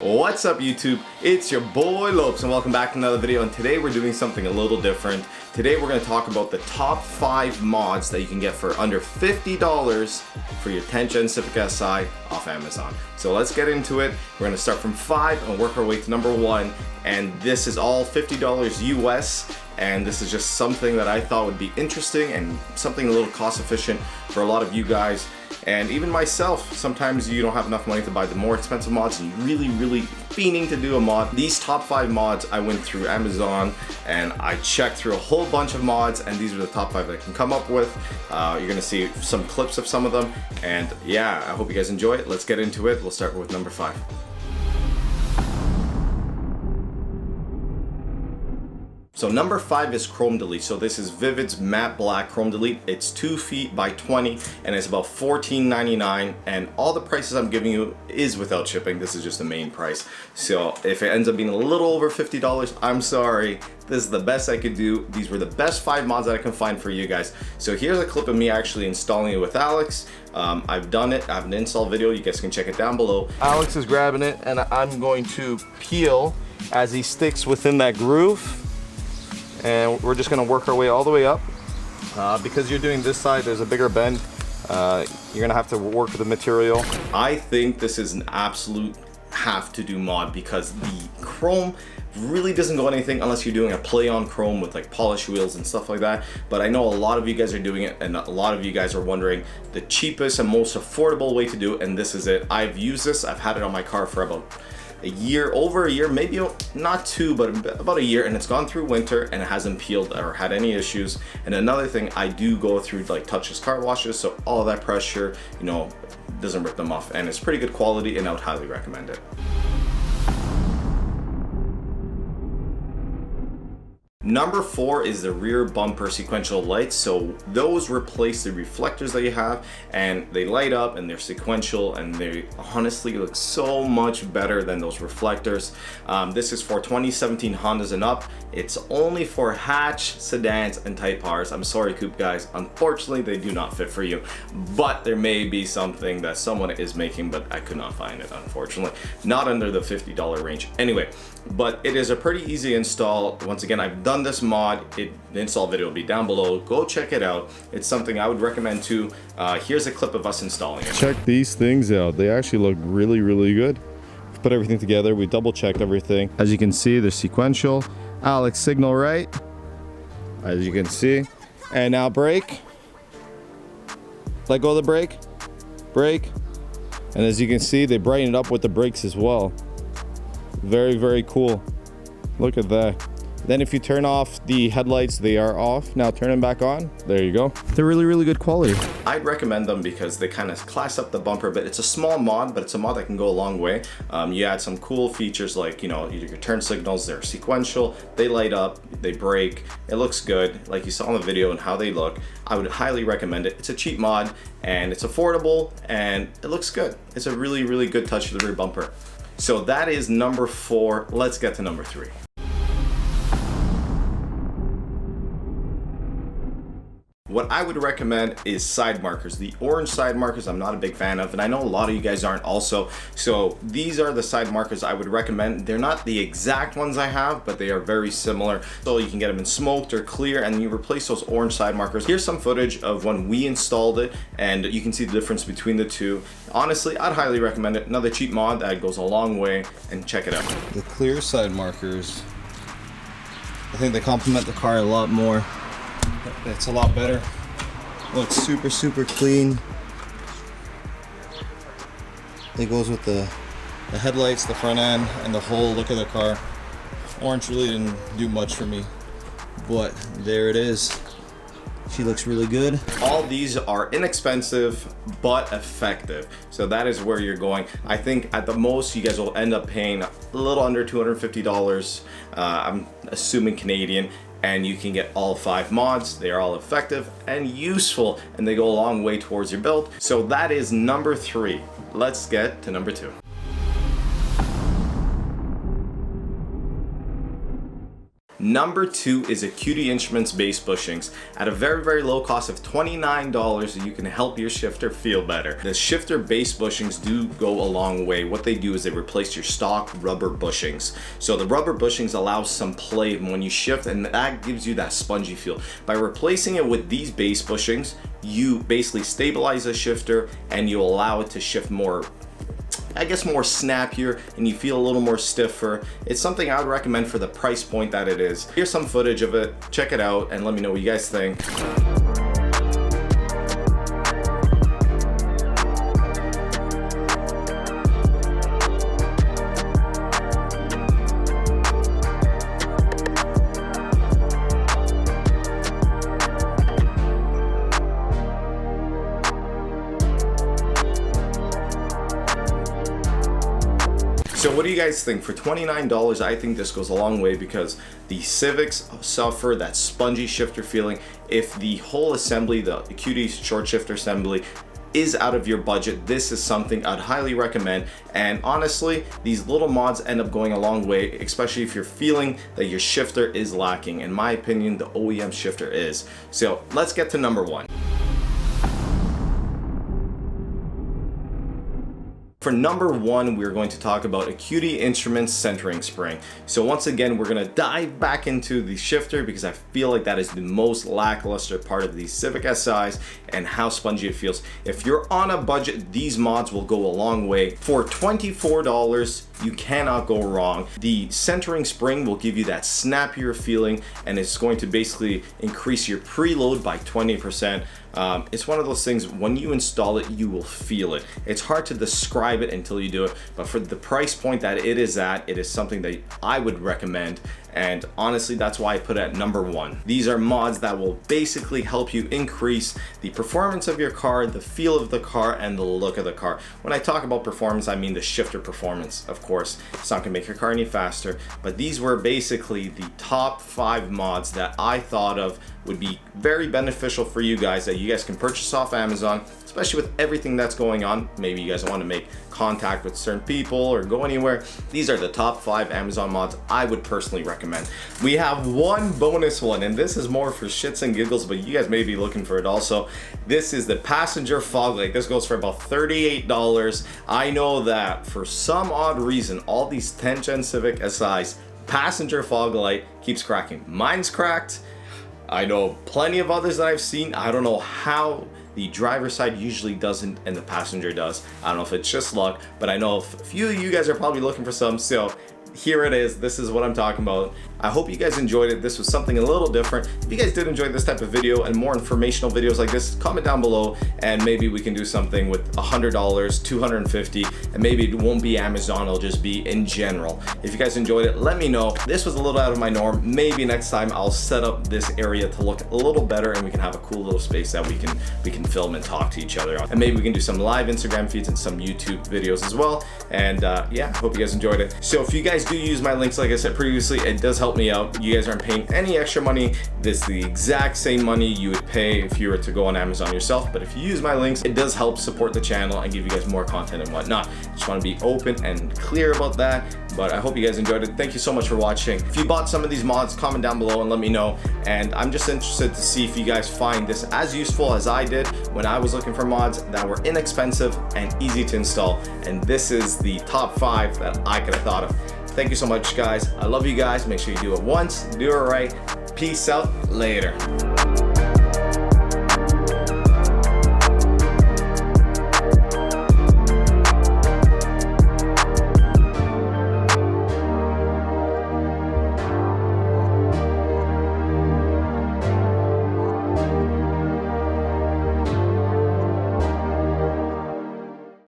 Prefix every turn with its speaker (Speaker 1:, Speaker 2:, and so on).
Speaker 1: What's up YouTube? It's your boy Lowpes and welcome back to another video, and today we're doing something a little different. Today we're going to talk about the top 5 mods that you can get for under $50 for your 10th Gen Civic Si off Amazon. So let's get into it. We're going to start from 5 and work our way to number 1, and this is all $50 US, and this is just something that I thought would be interesting and something a little cost efficient for a lot of you guys. And even myself, sometimes you don't have enough money to buy the more expensive mods and you're really fiending to do a mod. These top 5 mods, I went through Amazon and I checked through a whole bunch of mods, and these are the top 5 that I can come up with. You're gonna see some clips of some of them, and yeah, I hope you guys enjoy it. Let's get into it. We'll start with number 5. So number 5 is Chrome Delete. So this is Vivid's matte black Chrome Delete. It's 2 feet by 20 and it's about $14.99, and all the prices I'm giving you is without shipping. This is just the main price. So if it ends up being a little over $50, I'm sorry. This is the best I could do. These were the best 5 mods that I can find for you guys. So here's a clip of me actually installing it with Alex. I've done it. I have an install video. You guys can check it down below. Alex is grabbing it and I'm going to peel as he sticks within that groove. And we're just going to work our way all the way up. Because you're doing this side, there's a bigger bend. You're going to have to work with the material. I think this is an absolute have to do mod because the chrome really doesn't go anything unless you're doing a play on chrome with like polish wheels and stuff like that. But I know a lot of you guys are doing it, and a lot of you guys are wondering the cheapest and most affordable way to do it, and this is it. I've used this. I've had it on my car for about a year, over a year, maybe not 2, but about a year, and it's gone through winter and it hasn't peeled or had any issues. And another thing, I do go through like touchless car washes, so all of that pressure, you know, doesn't rip them off, and it's pretty good quality, and I would highly recommend it. Number 4 is the rear bumper sequential lights. So those replace the reflectors that you have, and they light up and they're sequential, and they honestly look so much better than those reflectors. This is for 2017 Hondas and up. It's only for hatch, sedans, and Type Rs. I'm sorry, coupe guys, unfortunately they do not fit for you, but there may be something that someone is making, but I could not find it, unfortunately. Not under the $50 range anyway, but it is a pretty easy install. Once again, I've done this mod. The install video will be down below. Go check it out. It's something I would recommend too. Here's a clip of us installing it.
Speaker 2: Check these things out. They actually look really good. We've put everything together. We double checked everything. As you can see, they're sequential. Alex, signal right, as you can see. And now brake. Let go of the brake. Brake. And as you can see, they brighten it up with the brakes as well. Very cool. Look at that. Then if you turn off the headlights, they are off. Now turn them back on. There you go. They're really good quality.
Speaker 1: I'd recommend them because they kind of class up the bumper, but it's a small mod, but it's a mod that can go a long way. You add some cool features like, you know, your turn signals, they're sequential, they light up, they brake, it looks good. Like you saw in the video and how they look, I would highly recommend it. It's a cheap mod and it's affordable and it looks good. It's a really good touch to the rear bumper. So that is number 4. Let's get to number 3. What I would recommend is side markers. The orange side markers I'm not a big fan of, and I know a lot of you guys aren't also. So these are the side markers I would recommend. They're not the exact ones I have, but they are very similar. So you can get them in smoked or clear, and you replace those orange side markers. Here's some footage of when we installed it, and you can see the difference between the two. Honestly, I'd highly recommend it. Another cheap mod that goes a long way, and check it out.
Speaker 2: The clear side markers, I think they complement the car a lot more. It's a lot better. Looks super clean. It goes with the headlights, the front end, and the whole look of the car. Orange really didn't do much for me, but there it is. She looks really good.
Speaker 1: All these are inexpensive but effective, so that is where you're going. I think at the most you guys will end up paying a little under $250. I'm assuming Canadian, and you can get all 5 mods. They are all effective and useful, and they go a long way towards your build. So that is number 3. Let's get to number 2. Number 2 is Acuity Instruments base bushings. At a very, very low cost of $29, you can help your shifter feel better. The shifter base bushings do go a long way. What they do is they replace your stock rubber bushings. So the rubber bushings allow some play when you shift, and that gives you that spongy feel. By replacing it with these base bushings, you basically stabilize the shifter and you allow it to shift more, I guess, more snappier, and you feel a little more stiffer. It's something I would recommend for the price point that it is. Here's some footage of it. Check it out and let me know what you guys think. So what do you guys think? For $29, I think this goes a long way because the Civics suffer that spongy shifter feeling. If the whole assembly, the Acuity short shifter assembly, is out of your budget, this is something I'd highly recommend. And honestly, these little mods end up going a long way, especially if you're feeling that your shifter is lacking. In my opinion, the OEM shifter is. So let's get to number 1. For number 1, we're going to talk about Acuity Instruments centering spring. So once again, we're going to dive back into the shifter because I feel like that is the most lackluster part of these Civic SIs and how spongy it feels. If you're on a budget, these mods will go a long way. For $24, you cannot go wrong. The centering spring will give you that snappier feeling, and it's going to basically increase your preload by 20%. It's one of those things, when you install it, you will feel it. It's hard to describe it until you do it, but for the price point that it is at, it is something that I would recommend. And honestly, that's why I put it at number 1. These are mods that will basically help you increase the performance of your car, the feel of the car, and the look of the car. When I talk about performance, I mean the shifter performance, of course. It's not gonna make your car any faster, but these were basically the top 5 mods that I thought of would be very beneficial for you guys, that you guys can purchase off Amazon, especially with everything that's going on. Maybe you guys want to make contact with certain people or go anywhere. These are the top 5 Amazon mods I would personally recommend. We have one bonus one, and this is more for shits and giggles, but you guys may be looking for it also. This is the passenger fog light. This goes for about $38. I know that for some odd reason, all these 10th gen Civic SIs, passenger fog light keeps cracking. Mine's cracked. I know plenty of others that I've seen. I don't know how the driver's side usually doesn't and the passenger does. I don't know if it's just luck, but I know a few of you guys are probably looking for some, so here it is. This is what I'm talking about. I hope you guys enjoyed it. This was something a little different. If you guys did enjoy this type of video and more informational videos like this, comment down below and maybe we can do something with $100, $250, and maybe it won't be Amazon, it'll just be in general. If you guys enjoyed it, let me know. This was a little out of my norm. Maybe next time I'll set up this area to look a little better and we can have a cool little space that we can film and talk to each other on. And maybe we can do some live Instagram feeds and some YouTube videos as well. And yeah, hope you guys enjoyed it. So if you guys do use my links, like I said previously, it does help me out. You guys aren't paying any extra money. This is the exact same money you would pay if you were to go on Amazon yourself, but if you use my links, it does help support the channel and give you guys more content and whatnot. Just want to be open and clear about that, but I hope you guys enjoyed it. Thank you so much for watching. If you bought some of these mods, comment down below and let me know, and I'm just interested to see if you guys find this as useful as I did when I was looking for mods that were inexpensive and easy to install, and this is the top 5 that I could have thought of. Thank you so much, guys. I love you guys. Make sure you do it once, do it right. Peace out. Later.